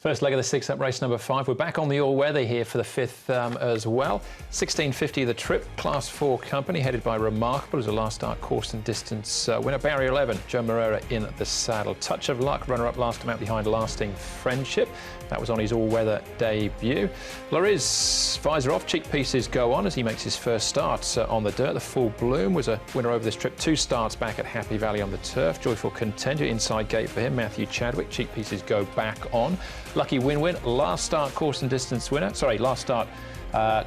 First leg of the six-up race number 5. We're back on the all-weather here for the 5th as well. 1650 the trip, Class 4 company, headed by Remarkable as a last start course and distance winner. Barrier 11, Joe Moreira in the saddle. Touch of Luck, runner-up last time out behind Lasting Friendship. That was on his all-weather debut. Lariz, visor off, cheek pieces go on as he makes his first start on the dirt. The Full Bloom was a winner over this trip. 2 starts back at Happy Valley on the turf. Joyful Contender, inside gate for him. Matthew Chadwick, cheek pieces go back on. Lucky Win-Win, last start course and distance winner. Sorry, last start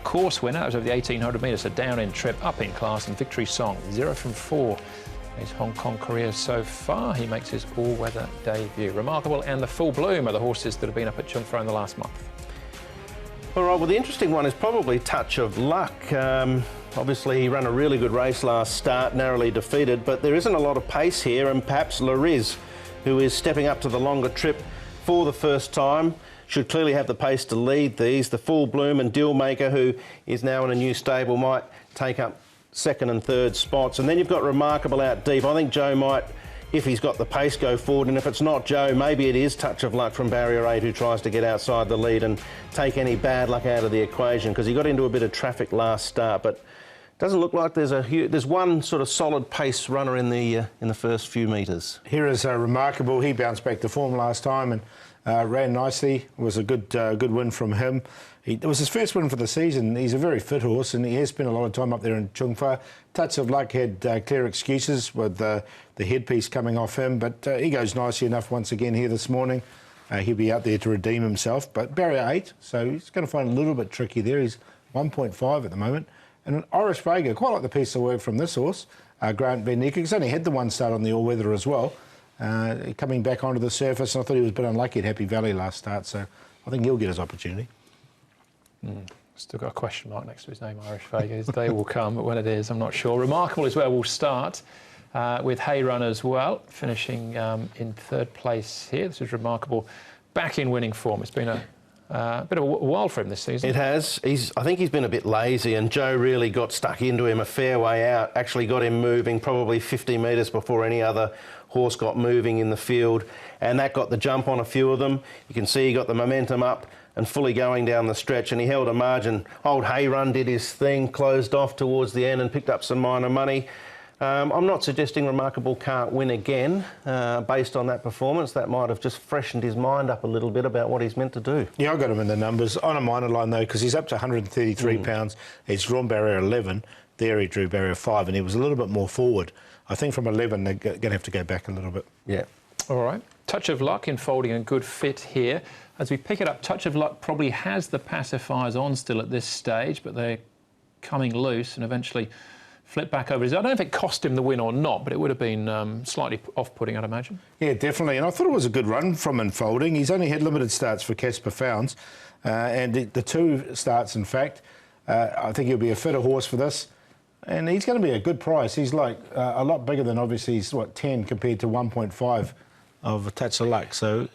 course winner. That was over the 1800 metres, so down in trip, up in class, and Victory Song, 0 from 4. His Hong Kong career so far. He makes his all-weather debut. Remarkable and the Full Bloom are the horses that have been up at Chung Fro in the last month. All right, well, the interesting one is probably Touch of Luck. Obviously, he ran a really good race last start, narrowly defeated, but there isn't a lot of pace here, and perhaps Lariz, who is stepping up to the longer trip for the first time, should clearly have the pace to lead these. The Full Bloom and Dealmaker, who is now in a new stable, might take up second and third spots. And then you've got Remarkable out deep. I think Joe might, if he's got the pace, go forward. And if it's not Joe, maybe it is Touch of Luck from Barrier 8 who tries to get outside the lead and take any bad luck out of the equation, because he got into a bit of traffic last start. But doesn't look like there's one sort of solid pace runner in the first few metres. Here is Remarkable. He bounced back to form last time and ran nicely. It was a good win from him. It was his first win for the season. He's a very fit horse, and he has spent a lot of time up there in Chung Fro. Touch of Luck had clear excuses with the headpiece coming off him, but he goes nicely enough once again here this morning. He'll be out there to redeem himself. But Barrier 8, so he's going to find a little bit tricky there. He's 1.5 at the moment. And an Irish Vega, quite like the piece of work from this horse, Grant Van Niekerk. He's only had the one start on the all-weather as well. Coming back onto the surface, and I thought he was a bit unlucky at Happy Valley last start, so I think he'll get his opportunity. Still got a question mark next to his name, Irish Vega. His day will come, but when it is, I'm not sure. Remarkable as well will start with Hay Run as well, finishing in 3rd place here. This is Remarkable back in winning form. It's been a bit of a while for him this season. It has. I think he's been a bit lazy, and Joe really got stuck into him a fair way out, actually got him moving probably 50 metres before any other horse got moving in the field, and that got the jump on a few of them. You can see he got the momentum up and fully going down the stretch, and he held a margin. Old Hay Run did his thing, closed off towards the end and picked up some minor money. I'm not suggesting Remarkable can't win again based on that performance. That might have just freshened his mind up a little bit about what he's meant to do. Yeah, I got him in the numbers. On a minor line, though, because he's up to 133 pounds. He's drawn Barrier 11. There he drew Barrier 5, and he was a little bit more forward. I think from 11, they're going to have to go back a little bit. Yeah. All right. Touch of Luck in folding and good fit here. As we pick it up, Touch of Luck probably has the pacifiers on still at this stage, but they're coming loose and eventually flip back over. I don't know if it cost him the win or not, but it would have been slightly off-putting, I'd imagine. Yeah, definitely. And I thought it was a good run from Enfolding. He's only had limited starts for Casper Founds, and the 2 starts, in fact. I think he'll be a fitter horse for this. And he's going to be a good price. He's like a lot bigger than, obviously, he's, 10 compared to 1.5 of a Touch of Luck. So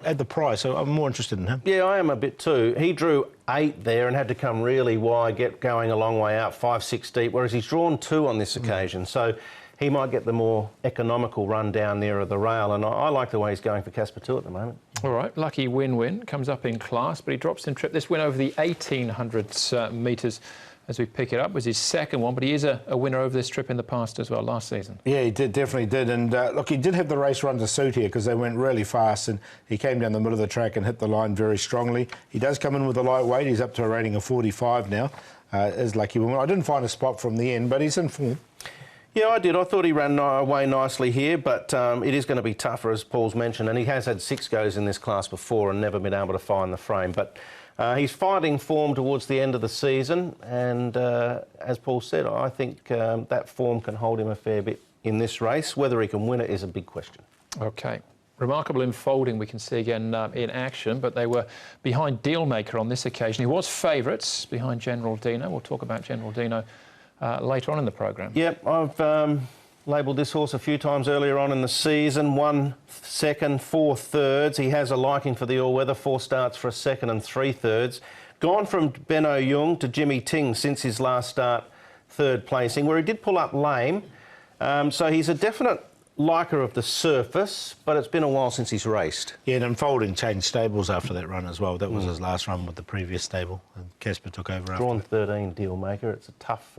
at the price, so I'm more interested in him. Yeah, I am a bit too. He drew 8 there and had to come really wide, get going a long way out, 5, 6 deep, whereas he's drawn 2 on this occasion. So he might get the more economical run down nearer the rail, and I like the way he's going for Casper 2 at the moment. All right, Lucky Win-Win comes up in class, but he drops in trip. This win over the 1800 metres as we pick it up was his second one, but he is a winner over this trip in the past as well, last season. Yeah, he definitely did. And look, he did have the race run to suit here because they went really fast, and he came down the middle of the track and hit the line very strongly. He does come in with a lightweight. He's up to a rating of 45 now. Is Lucky Win-Win. I didn't find a spot from the end, but he's in form. Yeah, I did. I thought he ran away nicely here, but it is going to be tougher, as Paul's mentioned, and he has had 6 goes in this class before and never been able to find the frame. But he's finding form towards the end of the season, and as Paul said, I think that form can hold him a fair bit in this race. Whether he can win it is a big question. OK. Remarkable in folding, we can see again in action, but they were behind Dealmaker on this occasion. He was favourites behind General Dino. We'll talk about General Dino later on in the programme. Yep, I've labelled this horse a few times earlier on in the season. 1 second, 4 thirds. He has a liking for the all-weather. 4 starts for a second and 3 thirds. Gone from Benno Jung to Jimmy Ting since his last start, 3rd placing, where he did pull up lame. So he's a definite liker of the surface, but it's been a while since he's raced. Yeah, and Unfolding changed stables after that run as well. That was his last run with the previous stable, and Casper took over Drawn after. 13 deal maker. It's a tough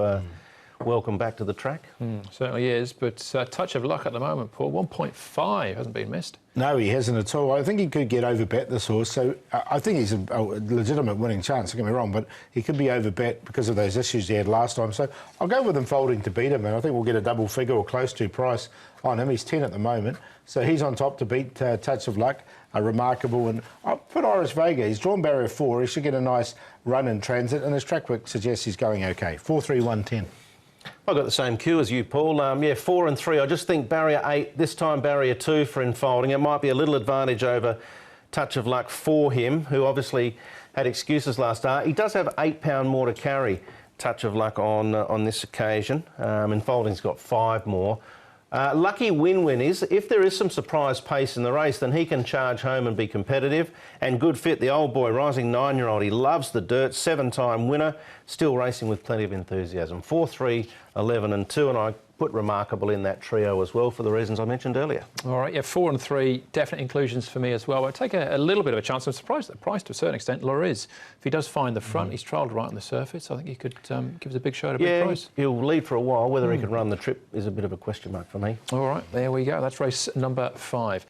welcome back to the track. Certainly is, but touch of luck at the moment, Paul. 1.5 hasn't been missed. No, he hasn't at all. I think he could get overbet, this horse, so I think he's a legitimate winning chance, don't get me wrong, but he could be overbet because of those issues he had last time. So I'll go with Unfolding to beat him, and I think we'll get a double figure or close to price on him. He's 10 at the moment, so he's on top to beat Touch of Luck. Remarkable, and I'll put Iris Vega. He's drawn barrier 4. He should get a nice run in transit, and his track work suggests he's going okay. 4-3-1-10. I've got the same cue as you, Paul. Yeah, 4 and 3. I just think barrier 8, this time barrier 2 for Unfolding. It might be a little advantage over Touch of Luck for him, who obviously had excuses last start. He does have £8 more to carry, Touch of Luck, on this occasion. Unfolding's got 5 more. Lucky Win-Win is, if there is some surprise pace in the race, then he can charge home and be competitive. And Good Fit, the old boy, rising 9-year-old, he loves the dirt, 7-time winner, still racing with plenty of enthusiasm. 4, 3, 11 and 2, and I put Remarkable in that trio as well for the reasons I mentioned earlier. All right, yeah, 4 and 3, definite inclusions for me as well. I take a little bit of a chance. I'm surprised at the price to a certain extent. Loriz, if he does find the front, he's trialled right on the surface. I think he could give us a big show at a big price. He'll lead for a while. Whether he can run the trip is a bit of a question mark for me. All right, there we go. That's race number 5.